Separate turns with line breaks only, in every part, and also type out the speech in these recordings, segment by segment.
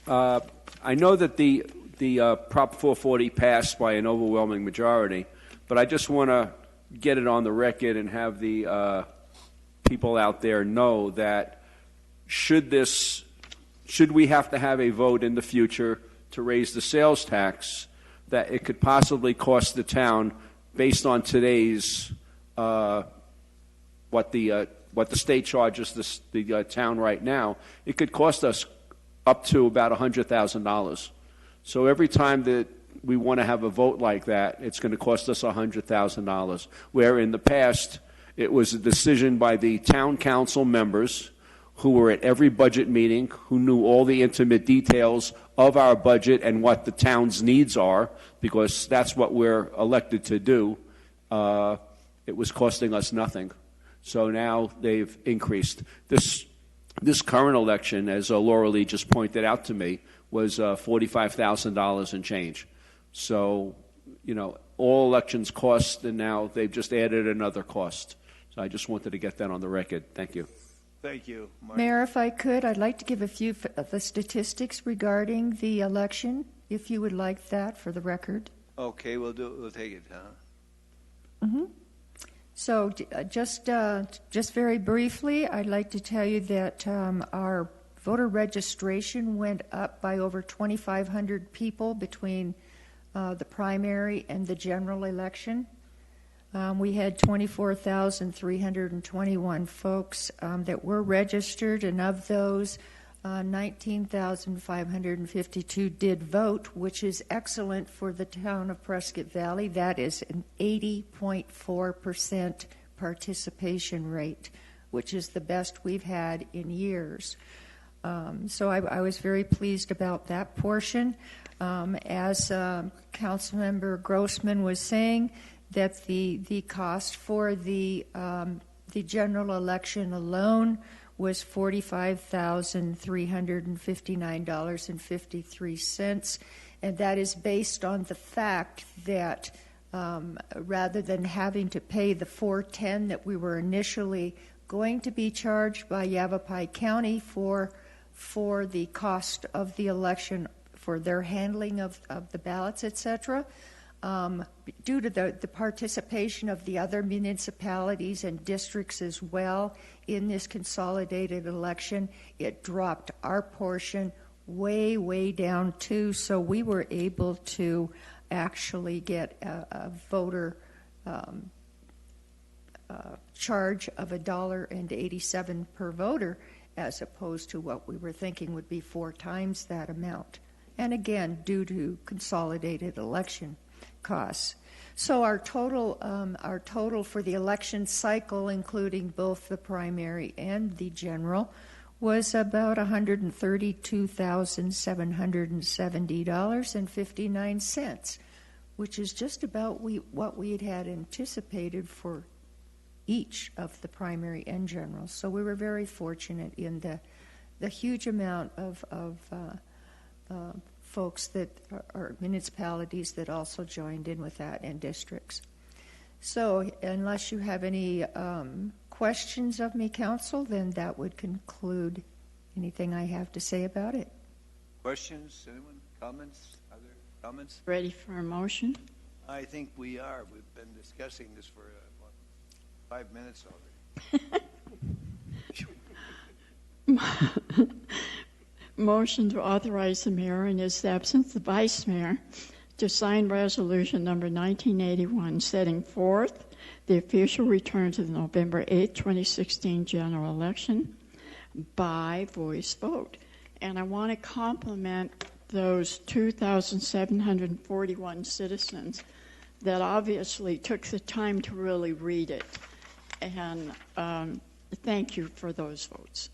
I know that the Prop 440 passed by an overwhelming majority, but I just want to get it on the record and have the people out there know that should we have to have a vote in the future to raise the sales tax, that it could possibly cost the town, based on today's what the state charges the town right now, it could cost us up to about $100,000. So every time that we want to have a vote like that, it's going to cost us $100,000, where in the past it was a decision by the town council members who were at every budget meeting, who knew all the intimate details of our budget and what the town's needs are, because that's what we're elected to do. It was costing us nothing. So now they've increased. This current election, as Laura Lee just pointed out to me, was $45,000 and change. So, all elections cost, and now they've just added another cost. So I just wanted to get that on the record. Thank you.
Thank you, Marty.
Mayor, if I could, I'd like to give a few of the statistics regarding the election, if you would like that for the record.
Okay, we'll take it, huh?
Mm-hmm. So just very briefly, I'd like to tell you that our voter registration went up by over 2,500 people between the primary and the general election. We had 24,321 folks that were registered, and of those, 19,552 did vote, which is excellent for the town of Prescott Valley. That is an 80.4% participation rate, which is the best we've had in years. So I was very pleased about that portion. As Councilmember Grossman was saying, that the cost for the general election alone was $45,359.53, and that is based on the fact that rather than having to pay the $410 that we were initially going to be charged by Yavapai County for the cost of the election, for their handling of the ballots, etc., due to the participation of the other municipalities and districts as well in this consolidated election, it dropped our portion way, way down too. So we were able to actually get a voter charge of $1.87 per voter, as opposed to what we were thinking would be 4 times that amount. And again, due to consolidated election costs. So our total for the election cycle, including both the primary and the general, was about $132,770.59, which is just about what we had anticipated for each of the primary and general. So we were very fortunate in the huge amount of folks that are municipalities that also joined in with that, and districts. So unless you have any questions of me, Council, then that would conclude anything I have to say about it.
Questions? Anyone? Comments? Other comments?
Ready for a motion?
I think we are. We've been discussing this for 5 minutes already.
Motion to authorize the mayor in his absence, the vice mayor, to sign resolution number 1981 setting forth the official return to the November 8, 2016 general election by voice vote. And I want to compliment those 2,741 citizens that obviously took the time to really read it. And thank you for those votes.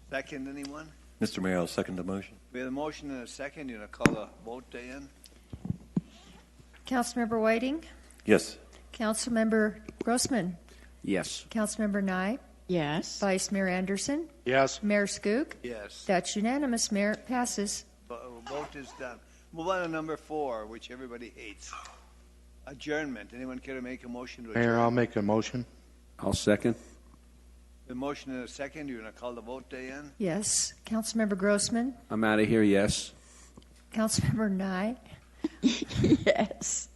Second, anyone?
Mr. Mayor, I'll second the motion.
We have a motion and a second. You're going to call the vote, Diane?
Councilmember Whiting?
Yes.
Councilmember Grossman?
Yes.
Councilmember Nye?
Yes.
Vice Mayor Anderson?
Yes.
Mayor Skook?
Yes.
That's unanimous, Mayor. It passes.
Vote is done. Move on to number 4, which everybody hates. Adjournment. Anyone care to make a motion to adjourn?
Mayor, I'll make a motion.
I'll second.
The motion and a second. You're going to call the vote, Diane?
Yes. Councilmember Grossman?
I'm out of here, yes.
Councilmember Nye?
Yes.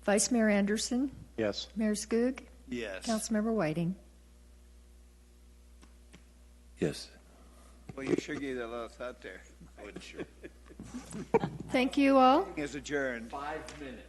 Vice Mayor Anderson?
Yes.
Mayor Skoog?
Yes.
Councilmember Whiting?
Yes.
Well, you sure gave that a lot of thought there. I wasn't sure.
Thank you all.
Is adjourned.
5 minutes.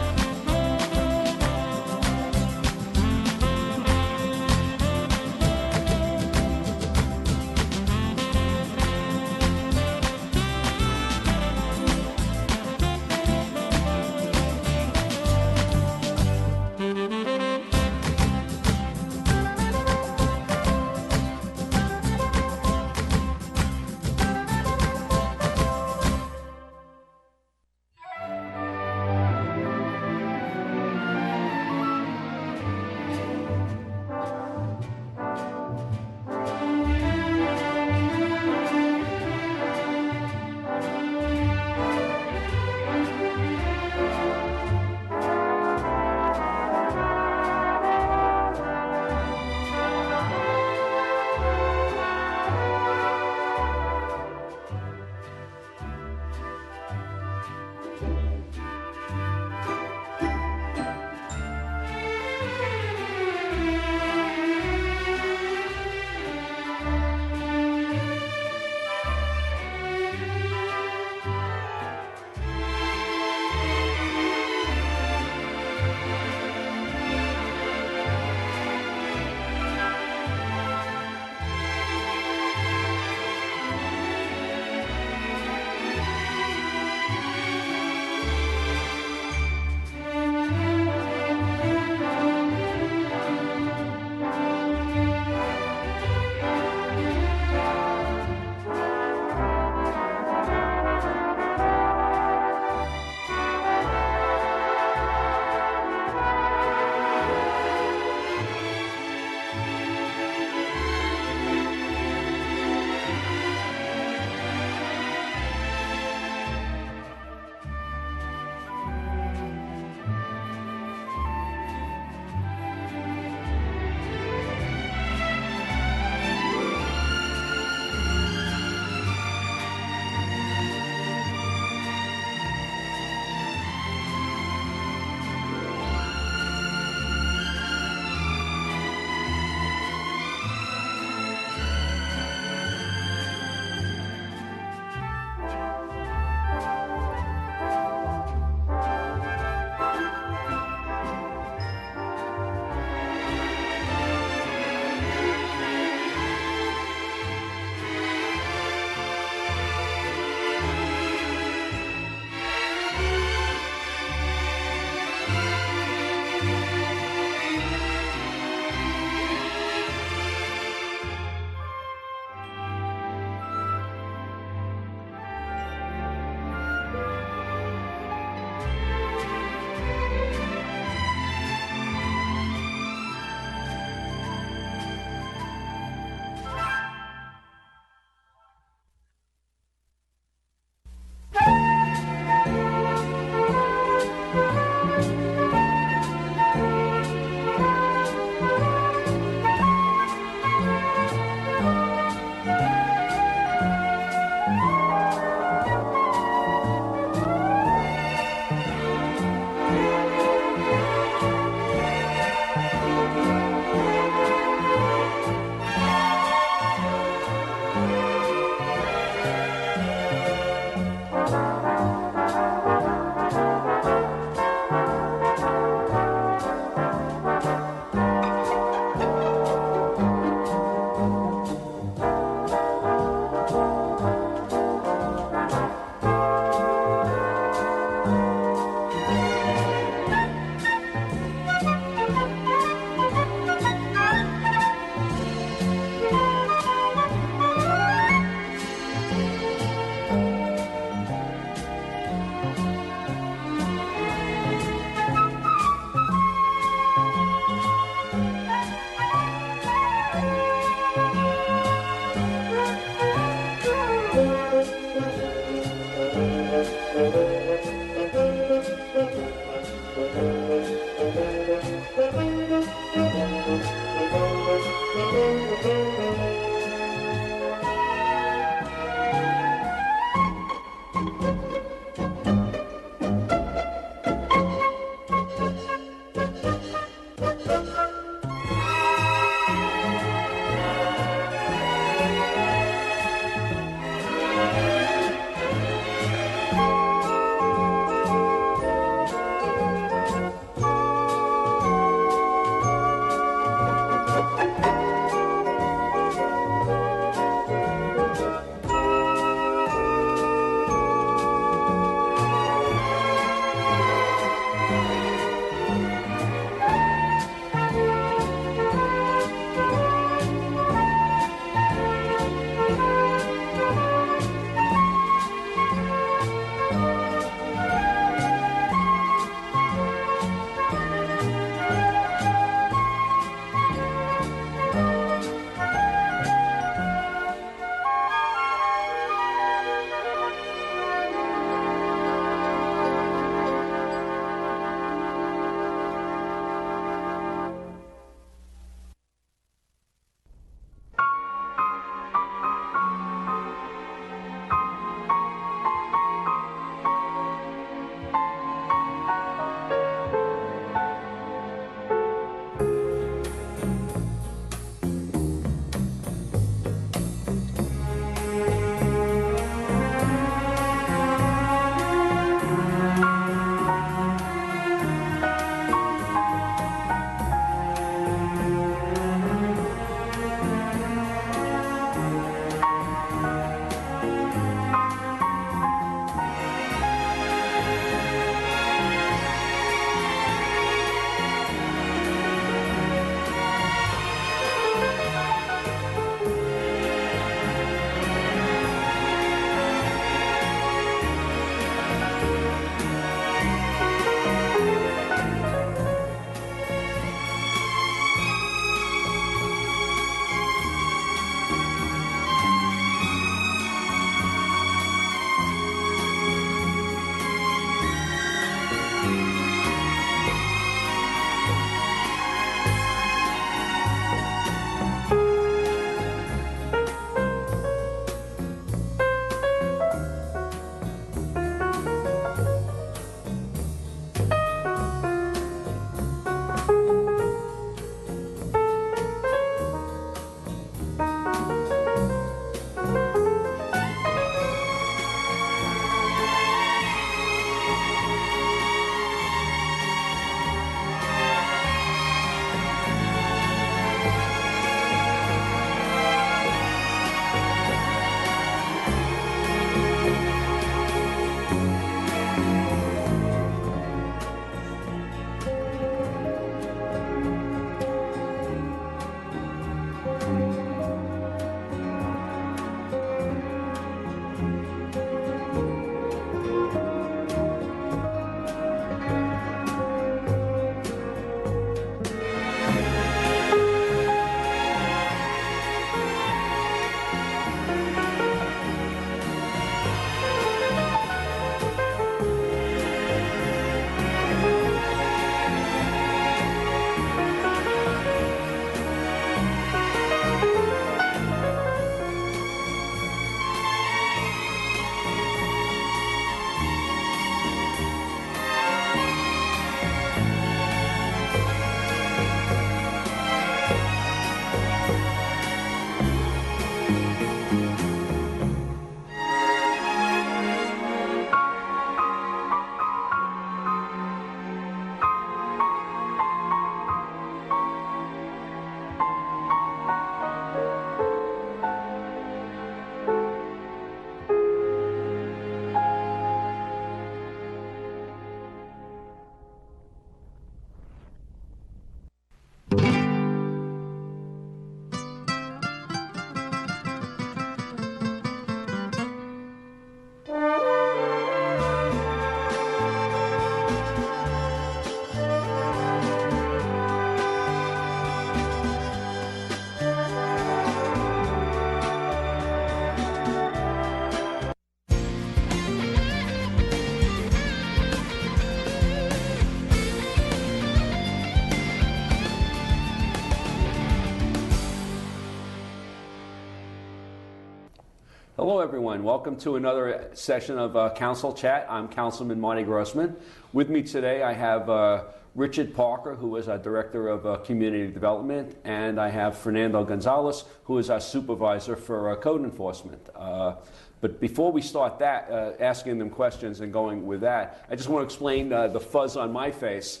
Hello, everyone. Welcome to another session of Council Chat. I'm Councilman Marty Grossman. With me today, I have Richard Parker, who is our Director of Community Development, and I have Fernando Gonzalez, who is our Supervisor for Code Enforcement. But before we start that, asking them questions and going with that, I just want to explain the fuzz on my face.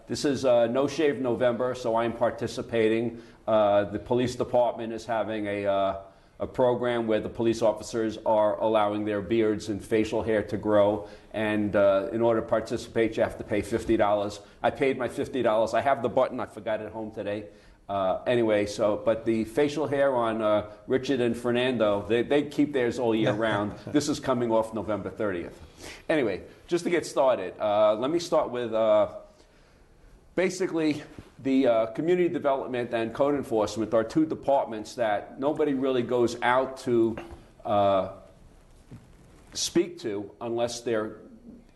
This is No Shave November, so I'm participating. The police department is having a program where the police officers are allowing their beards and facial hair to grow, and in order to participate you have to pay $50. I paid my $50. I have the button, I forgot it at home today. Anyway, but the facial hair on Richard and Fernando, they keep theirs all year round. This is coming off November 30th. Anyway, just to get started, let me start with basically the community development and code enforcement are two departments that nobody really goes out to speak to unless they're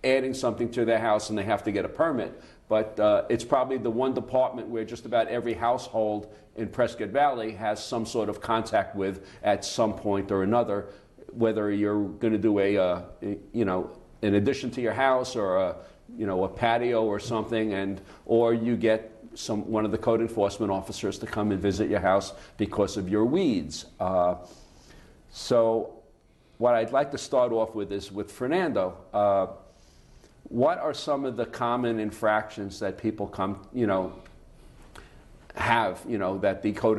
adding something to their house and they have to get a permit. But it's probably the one department where just about every household in Prescott Valley has some sort of contact with at some point or another, whether you're going to do an addition to your house or a patio or something, or you get one of the code enforcement officers to come and visit your house because of your weeds. So what I'd like to start off with is with Fernando. What are some of the common infractions that people have, that the code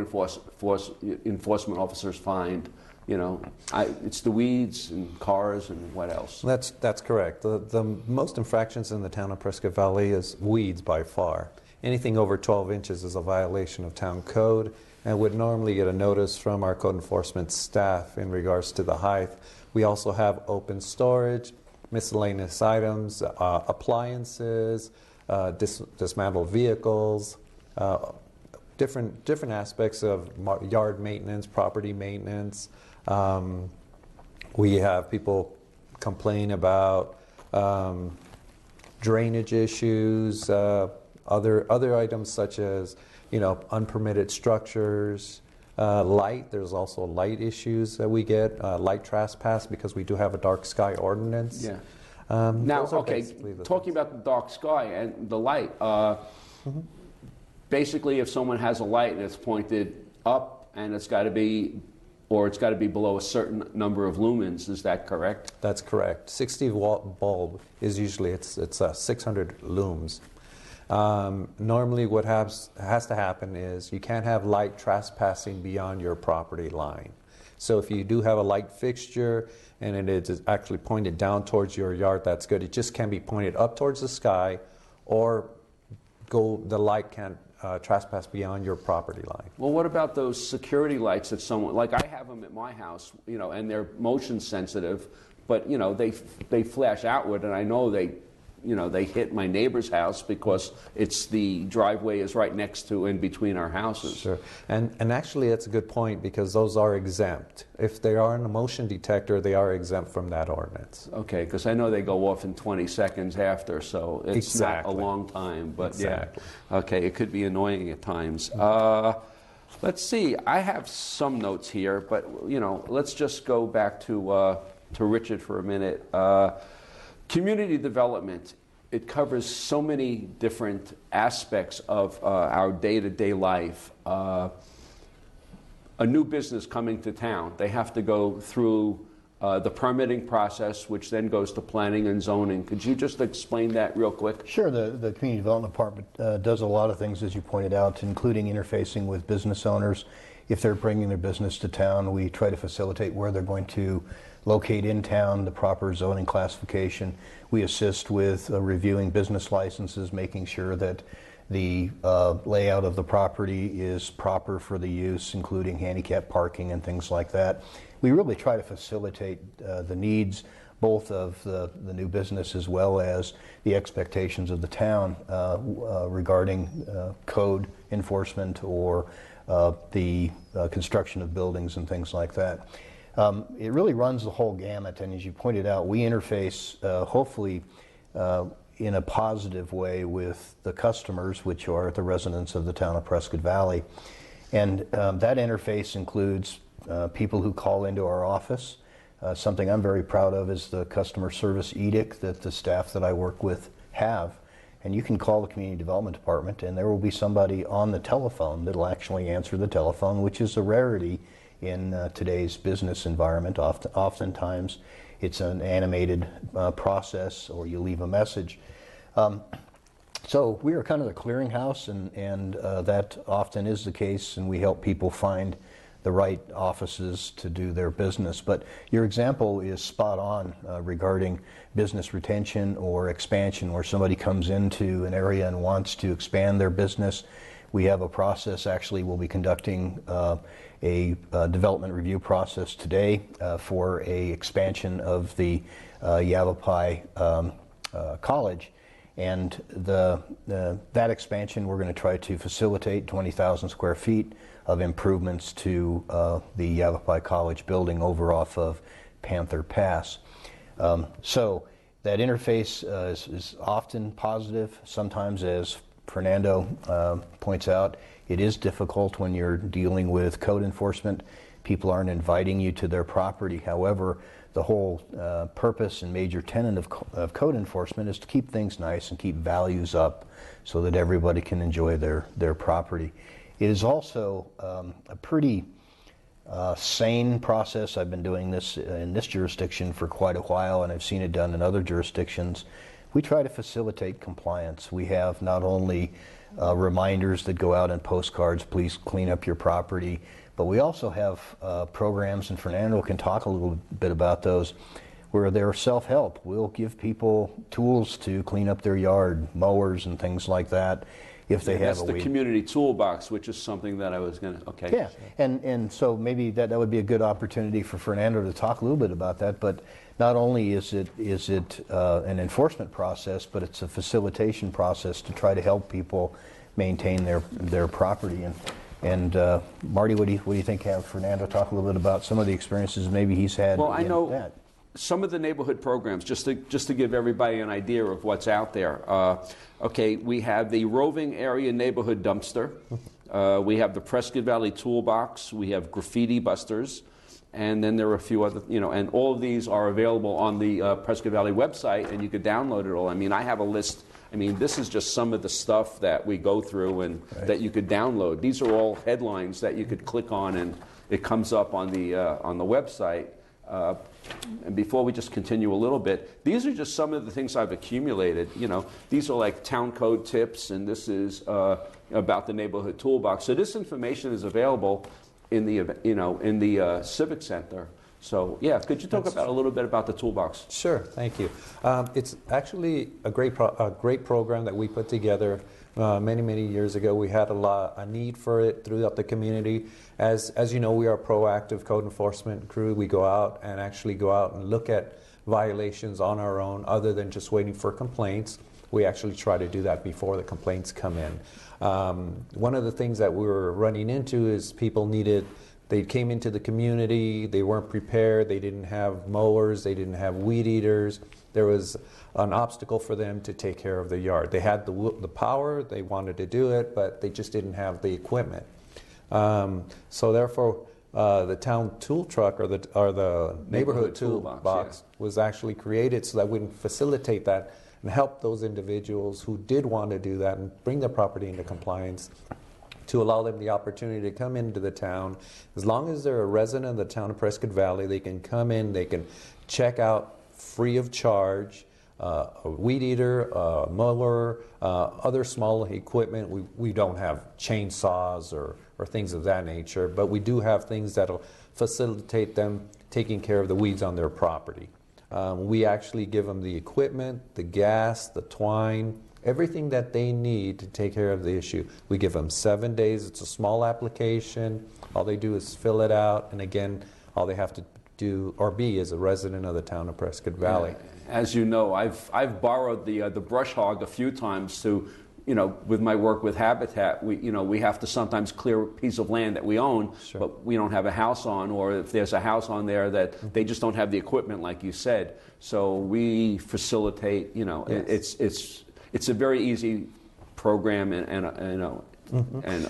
enforcement officers find? It's the weeds and cars and what else?
That's correct. The most infractions in the town of Prescott Valley is weeds by far. Anything over 12 inches is a violation of town code and would normally get a notice from our code enforcement staff in regards to the height. We also have open storage, miscellaneous items, appliances, dismantled vehicles, different aspects of yard maintenance, property maintenance. We have people complain about drainage issues, other items such as unpermitted structures, light. There's also light issues that we get, light trespass, because we do have a dark sky ordinance.
Yeah. Now, okay, talking about the dark sky and the light, basically if someone has a light and it's pointed up and it's got to be below a certain number of lumens, is that correct?
That's correct. 60-watt bulb is usually, it's 600 looms. Normally what has to happen is you can't have light trespassing beyond your property line. So if you do have a light fixture and it is actually pointed down towards your yard, that's good. It just can't be pointed up towards the sky, or the light can't trespass beyond your property line.
Well, what about those security lights that like I have them at my house, and they're motion sensitive, but they flash outward, and I know they hit my neighbor's house because the driveway is right next to, in between our houses.
Sure. And actually that's a good point, because those are exempt. If they are in a motion detector, they are exempt from that ordinance.
Okay, because I know they go off in 20 seconds after, so it's
Exactly.
not a long time. But
Exactly.
Yeah, okay, it could be annoying at times. Let's see, I have some notes here, but let's just go back to Richard for a minute. Community development, it covers so many different aspects of our day-to-day life. A new business coming to town, they have to go through the permitting process, which then goes to planning and zoning. Could you just explain that real quick?
Sure. The Community Development Department does a lot of things, as you pointed out, including interfacing with business owners. If they're bringing their business to town, we try to facilitate where they're going to locate in town, the proper zoning classification. We assist with reviewing business licenses, making sure that the layout of the property is proper for the use, including handicap parking and things like that. We really try to facilitate the needs both of the new business as well as the expectations of the town regarding code enforcement or the construction of buildings and things like that. It really runs the whole gamut, and as you pointed out, we interface hopefully in a positive way with the customers, which are the residents of the town of Prescott Valley. And that interface includes people who call into our office. Something I'm very proud of is the customer service edict that the staff that I work with have. And you can call the Community Development Department and there will be somebody on the telephone that'll actually answer the telephone, which is a rarity in today's business environment. Oftentimes it's an animated process or you leave a message. So we are kind of the clearinghouse, and that often is the case, and we help people find the right offices to do their business. But your example is spot on regarding business retention or expansion, where somebody comes into an area and wants to expand their business. We have a process. Actually, we'll be conducting a development review process today for a expansion of the Yavapai College. And that expansion, we're going to try to facilitate 20,000 square feet of improvements to the Yavapai College building over off of Panther Pass. So that interface is often positive. Sometimes, as Fernando points out, it is difficult when you're dealing with code enforcement. People aren't inviting you to their property. However, the whole purpose and major tenet of code enforcement is to keep things nice and keep values up so that everybody can enjoy their property. It is also a pretty sane process. I've been doing this in this jurisdiction for quite a while, and I've seen it done in other jurisdictions. We try to facilitate compliance. We have not only reminders that go out in postcards, please clean up your property, but we also have programs, and Fernando can talk a little bit about those, where they're self-help. We'll give people tools to clean up their yard, mowers and things like that, if they have
That's
a
the
weed.
community toolbox, which is something that I was going to, okay.
Yeah, and so maybe that would be a good opportunity for Fernando to talk a little bit about that. But not only is it an enforcement process, but it's a facilitation process to try to help people maintain their property. And Marty, what do you think? Have Fernando talk a little bit about some of the experiences maybe he's had?
Well, I
in
know
that.
some of the neighborhood programs, just to give everybody an idea of what's out there. Okay, we have the Roving Area Neighborhood Dumpster. We have the Prescott Valley Toolbox. We have Graffiti Busters. And then there are a few other, and all of these are available on the Prescott Valley website, and you could download it all. I mean, I have a list. I mean, this is just some of the stuff that we go through and that you could download. These are all headlines that you could click on, and it comes up on the website. And before we just continue a little bit, these are just some of the things I've accumulated. These are like town code tips, and this is about the neighborhood toolbox. So this information is available in the Civic Center. So yeah, could you talk about a little bit about the toolbox?
Sure, thank you. It's actually a great program that we put together many years ago. We had a need for it throughout the community. As you know, we are a proactive code enforcement crew. We go out and look at violations on our own, other than just waiting for complaints. We actually try to do that before the complaints come in. One of the things that we were running into is people they came into the community, they weren't prepared, they didn't have mowers, they didn't have weed eaters. There was an obstacle for them to take care of their yard. They had the power, they wanted to do it, but they just didn't have the equipment. So therefore, the town tool truck or the neighborhood toolbox was actually created so that we can facilitate that and help those individuals who did want to do that and bring their property into compliance, to allow them the opportunity to come into the town. As long as they're a resident of the town of Prescott Valley, they can come in, they can check out free of charge a weed eater, a mower, other small equipment. We don't have chainsaws or things of that nature, but we do have things that'll facilitate them taking care of the weeds on their property. We actually give them the equipment, the gas, the twine, everything that they need to take care of the issue. We give them 7 days. It's a small application. All they do is fill it out, and again, all they have to do or be is a resident of the town of Prescott Valley.
As you know, I've borrowed the brush hog a few times to, with my work with Habitat. We have to sometimes clear a piece of land that we own,
Sure.
but we don't have a house on, or if there's a house on there that they just don't have the equipment, like you said. So we facilitate.
Yes.
It's a very easy program, and And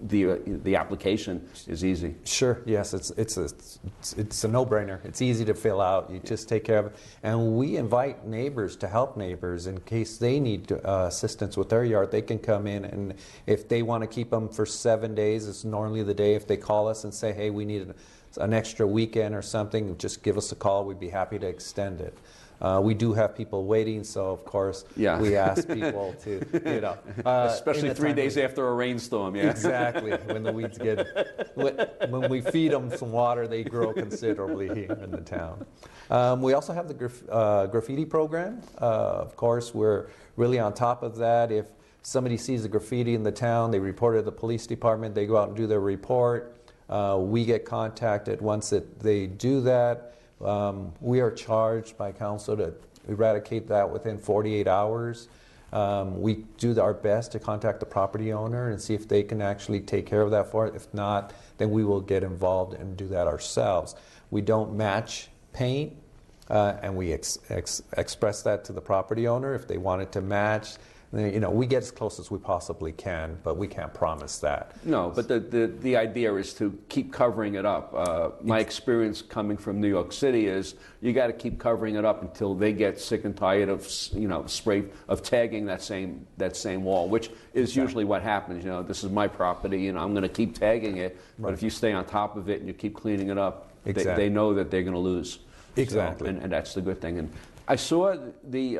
the application is easy.
Sure. Yes, it's a no-brainer. It's easy to fill out. You just take care of it, and we invite neighbors to help neighbors in case they need assistance with their yard. They can come in, and if they want to keep them for 7 days, it's normally the day. If they call us and say, "Hey, we need an extra weekend or something," just give us a call. We'd be happy to extend it. We do have people waiting, so of course we ask people to,
especially 3 days after a rainstorm. Yeah,
exactly. When the weeds when we feed them some water, they grow considerably here in the town. We also have the graffiti program. Of course, we're really on top of that. If somebody sees a graffiti in the town, they report it to the police department. They go out and do their report. We get contacted once they do that. We are charged by council to eradicate that within 48 hours. We do our best to contact the property owner and see if they can actually take care of that for it. If not, then we will get involved and do that ourselves. We don't match paint, and we express that to the property owner. If they want it to match, we get as close as we possibly can, but we can't promise that.
No, but the idea is to keep covering it up. My experience coming from New York City is you got to keep covering it up until they get sick and tired of tagging that same wall, which is usually what happens. This is my property, I'm going to keep tagging it. Right. But if you stay on top of it and you keep cleaning it up, they know that they're going to lose.
Exactly,
and that's the good thing. And I saw the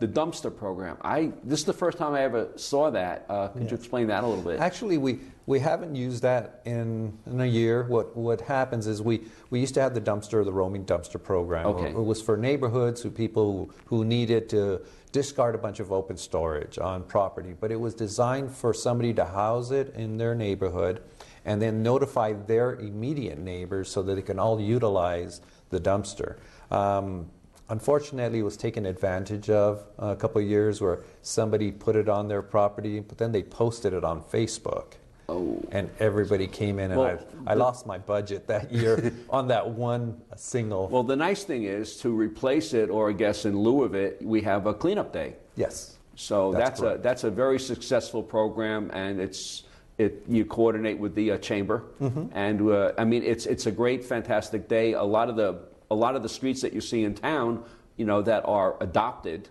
dumpster program. This is the first time I ever saw that. Could you explain that a little bit?
Actually, we haven't used that in a year. What happens is we used to have the roaming dumpster program.
Okay.
It was for neighborhoods, people who needed to discard a bunch of open storage on property. But it was designed for somebody to house it in their neighborhood and then notify their immediate neighbors so that they can all utilize the dumpster. Unfortunately, it was taken advantage of a couple of years where somebody put it on their property, but then they posted it on Facebook.
Oh.
And everybody came in, and I lost my budget that year on that one single.
Well, the nice thing is to replace it, or I guess in lieu of it, we have a cleanup day.
Yes.
So that's a very successful program, and you coordinate with the chamber, and it's a great, fantastic day. A lot of the streets that you see in town, that are adopted,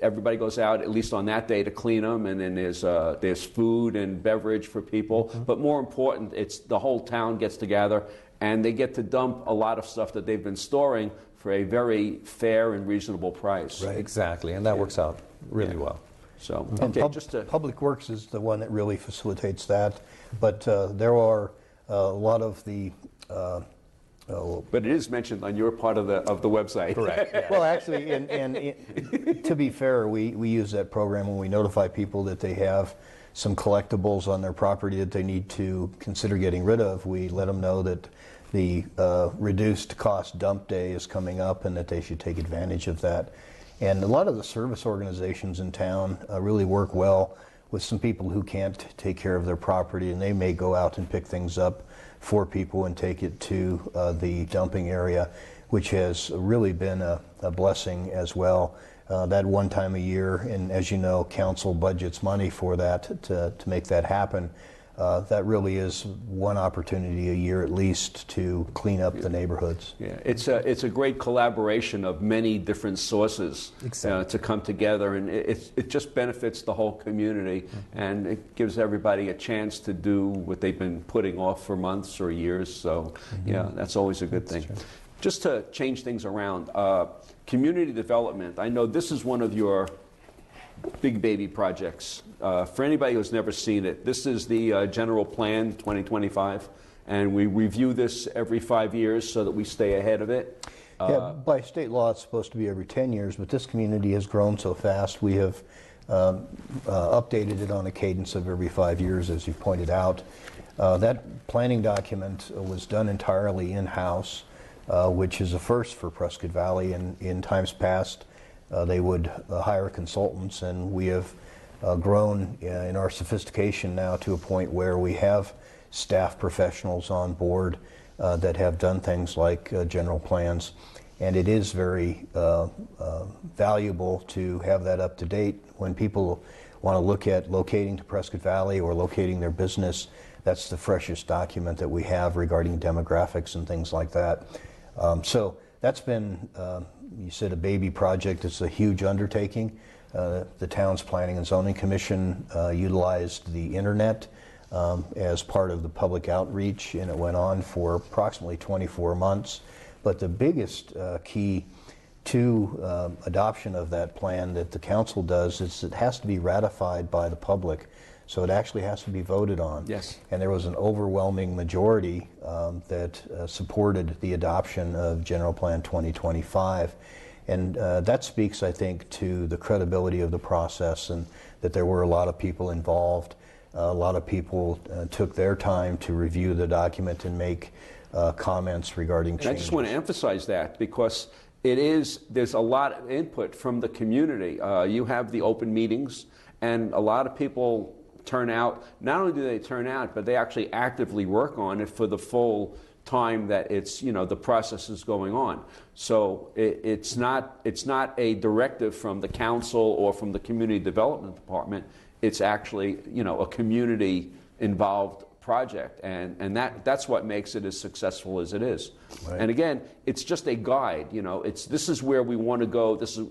everybody goes out at least on that day to clean them, and then there's food and beverage for people. But more important, it's the whole town gets together, and they get to dump a lot of stuff that they've been storing for a very fair and reasonable price.
Right. Exactly, and that works out really well.
So,
Public Works is the one that really facilitates that, but there are a lot of the.
But it is mentioned on your part of the website.
Correct. Yeah.
Well, actually, and to be fair, we use that program when we notify people that they have some collectibles on their property that they need to consider getting rid of. We let them know that the reduced cost dump day is coming up and that they should take advantage of that. And a lot of the service organizations in town really work well with some people who can't take care of their property, and they may go out and pick things up for people and take it to the dumping area, which has really been a blessing as well. That one time a year, and as you know, council budgets money for that to make that happen. That really is one opportunity a year at least to clean up the neighborhoods.
Yeah, it's a great collaboration of many different sources to come together, and it just benefits the whole community, and it gives everybody a chance to do what they've been putting off for months or years. So, yeah, that's always a good thing. Just to change things around, community development. I know this is one of your big baby projects. For anybody who's never seen it, this is the General Plan 2025, and we review this every 5 years so that we stay ahead of it.
By state law, it's supposed to be every 10 years, but this community has grown so fast, we have updated it on a cadence of every 5 years, as you pointed out. That planning document was done entirely in-house, which is a first for Prescott Valley. In times past, they would hire consultants, and we have grown in our sophistication now to a point where we have staff professionals on board that have done things like general plans, and it is very valuable to have that up to date. When people want to look at locating to Prescott Valley or locating their business, that's the freshest document that we have regarding demographics and things like that. So that's been, you said, a baby project. It's a huge undertaking. The town's Planning and Zoning Commission utilized the internet as part of the public outreach, and it went on for approximately 24 months. But the biggest key to adoption of that plan that the council does is it has to be ratified by the public. So it actually has to be voted on.
Yes.
And there was an overwhelming majority that supported the adoption of General Plan 2025. And that speaks, I think, to the credibility of the process, and that there were a lot of people involved. A lot of people took their time to review the document and make comments regarding
And
changes.
I just want to emphasize that, because there's a lot of input from the community. You have the open meetings, and a lot of people turn out. Not only do they turn out, but they actually actively work on it for the full time that it's, the process is going on. So it's not a directive from the council or from the community development department. It's actually, a community involved project, and that's what makes it as successful as it is.
Right.
And again, it's just a guide. This is where we want to go. This is,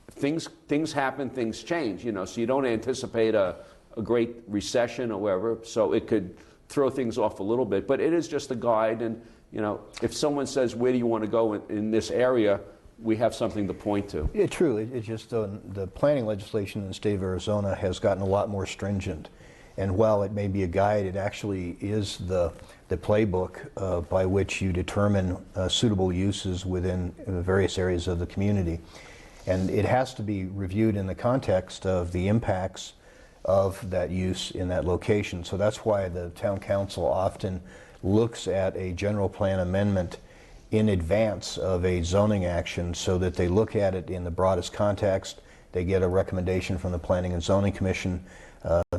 things happen, things change. So you don't anticipate a great recession or whatever. So it could throw things off a little bit, but it is just a guide. And if someone says, "Where do you want to go in this area?" we have something to point to.
Yeah, true. It's just the planning legislation in the state of Arizona has gotten a lot more stringent. And while it may be a guide, it actually is the playbook by which you determine suitable uses within various areas of the community. And it has to be reviewed in the context of the impacts of that use in that location. So that's why the town council often looks at a general plan amendment in advance of a zoning action, so that they look at it in the broadest context. They get a recommendation from the Planning and Zoning Commission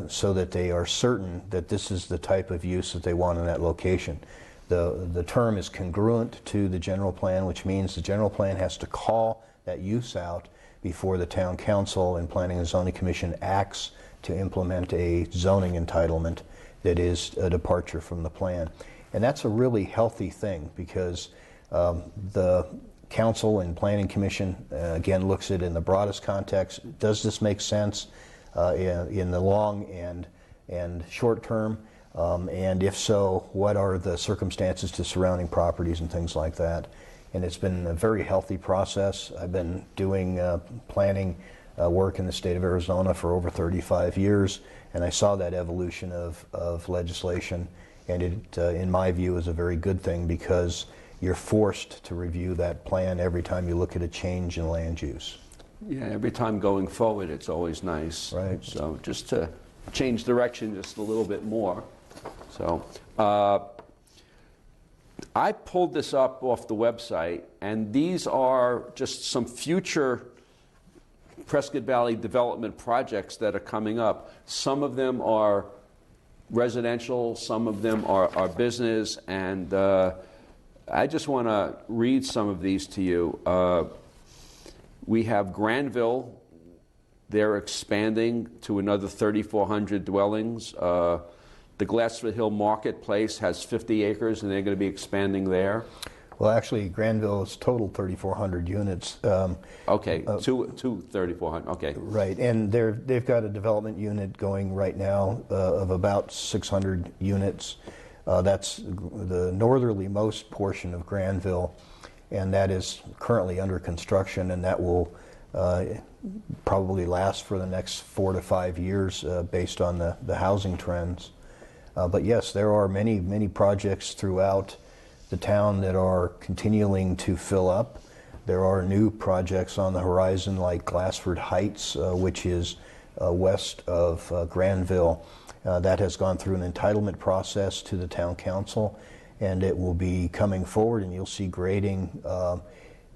so that they are certain that this is the type of use that they want in that location. The term is congruent to the general plan, which means the general plan has to call that use out before the town council and Planning and Zoning Commission acts to implement a zoning entitlement that is a departure from the plan. And that's a really healthy thing, because the council and planning commission again looks at it in the broadest context. Does this make sense in the long and short term? And if so, what are the circumstances to surrounding properties and things like that? And it's been a very healthy process. I've been doing planning work in the state of Arizona for over 35 years, and I saw that evolution of legislation, and it, in my view, is a very good thing, because you're forced to review that plan every time you look at a change in land use.
Yeah, every time going forward, it's always nice.
Right.
So just to change direction just a little bit more. So I pulled this up off the website, and these are just some future Prescott Valley development projects that are coming up. Some of them are residential, some of them are business, and I just want to read some of these to you. We have Granville. They're expanding to another 3,400 dwellings. The Glassford Hill Marketplace has 50 acres, and they're going to be expanding there.
Well, actually, Granville is total 3,400 units.
Okay, two 3,400. Okay.
Right, and they've got a development unit going right now of about 600 units. That's the northerly-most portion of Granville, and that is currently under construction, and that will probably last for the next 4 to 5 years based on the housing trends. But yes, there are many, many projects throughout the town that are continuing to fill up. There are new projects on the horizon, like Glassford Heights, which is west of Granville. That has gone through an entitlement process to the town council, and it will be coming forward, and you'll see grading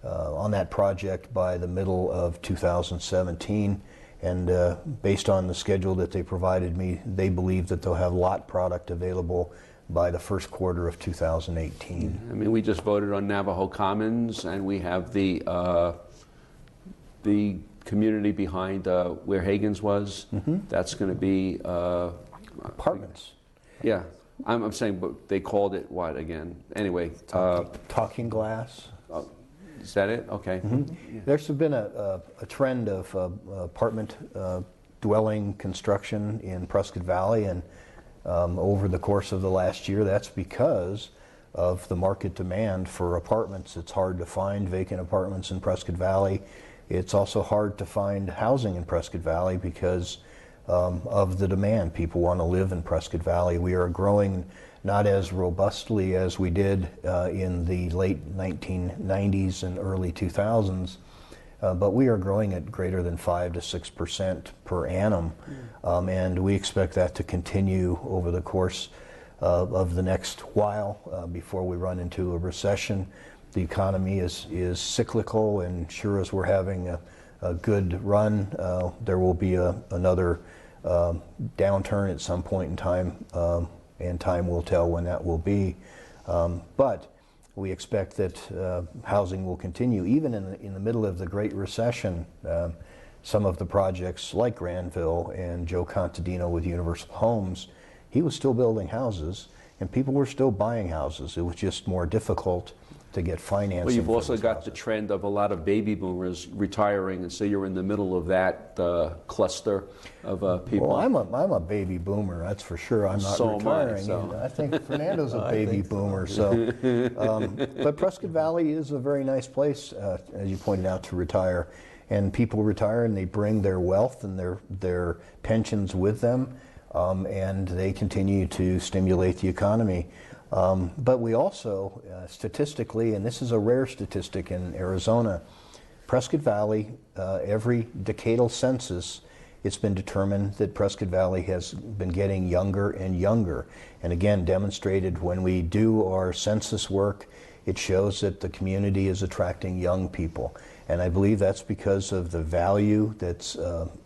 on that project by the middle of 2017. And based on the schedule that they provided me, they believe that they'll have lot product available by the first quarter of 2018.
I mean, we just voted on Navajo Commons, and we have the community behind where Hagen's was. That's going to be,
Apartments.
yeah. I'm saying, but they called it what again? Anyway,
Talking Glass.
is that it? Okay.
There's been a trend of apartment dwelling construction in Prescott Valley, and over the course of the last year, that's because of the market demand for apartments. It's hard to find vacant apartments in Prescott Valley. It's also hard to find housing in Prescott Valley because of the demand. People want to live in Prescott Valley. We are growing not as robustly as we did in the late 1990s and early 2000s, but we are growing at greater than 5 to 6% per annum, and we expect that to continue over the course of the next while before we run into a recession. The economy is cyclical, and sure as we're having a good run, there will be another downturn at some point in time, and time will tell when that will be. But we expect that housing will continue. Even in the middle of the Great Recession, some of the projects like Granville and Joe Contadino with Universal Homes, he was still building houses, and people were still buying houses. It was just more difficult to get financing.
Well, you've
for
also
those
got
houses.
the trend of a lot of baby boomers retiring, and so you're in the middle of that cluster of people.
Well, I'm a baby boomer, that's for sure. I'm not
So am I,
retiring.
so.
And I think Fernando's a baby boomer. So, but Prescott Valley is a very nice place, as you pointed out, to retire. And people retire and they bring their wealth and their pensions with them, and they continue to stimulate the economy. But we also, statistically, and this is a rare statistic in Arizona, Prescott Valley, every decadal census, it's been determined that Prescott Valley has been getting younger and younger. And again, demonstrated when we do our census work, it shows that the community is attracting young people. And I believe that's because of the value that's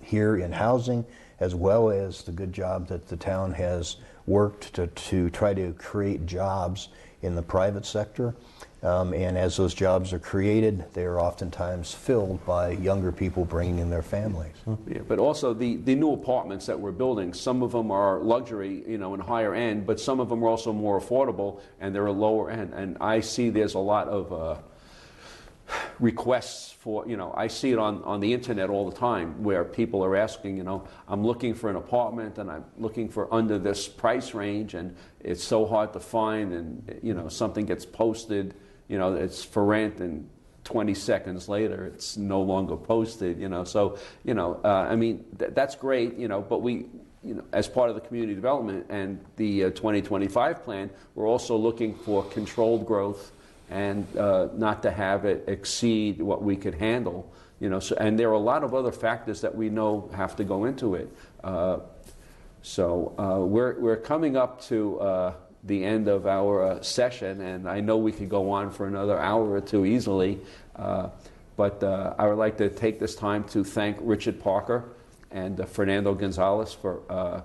here in housing, as well as the good job that the town has worked to try to create jobs in the private sector. And as those jobs are created, they are oftentimes filled by younger people bringing in their families.
Yeah, but also the new apartments that we're building, some of them are luxury, and higher end, but some of them are also more affordable and they're a lower end. And I see there's a lot of requests for, I see it on the internet all the time where people are asking, I'm looking for an apartment and I'm looking for under this price range, and it's so hard to find, and something gets posted, it's for rent, and 20 seconds later it's no longer posted, so I mean that's great, but we, as part of the community development and the 2025 plan, we're also looking for controlled growth and not to have it exceed what we could handle, so, and there are a lot of other factors that we know have to go into it. So we're coming up to the end of our session, and I know we could go on for another hour or two easily, but I would like to take this time to thank Richard Parker and Fernando Gonzalez for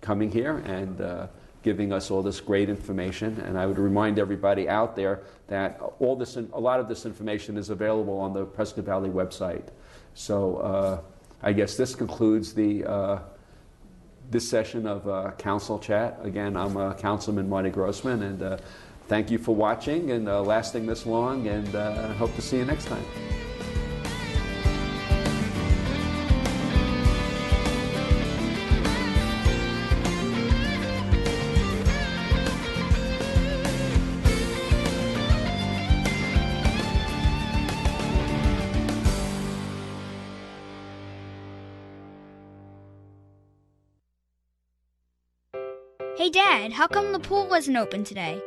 coming here and giving us all this great information. And I would remind everybody out there that a lot of this information is available on the Prescott Valley website. So I guess this concludes this session of Council Chat. Again, I'm Councilman Marty Grossman, and thank you for watching and lasting this long, and I hope to see you next time.
Hey Dad, how come the pool wasn't open today?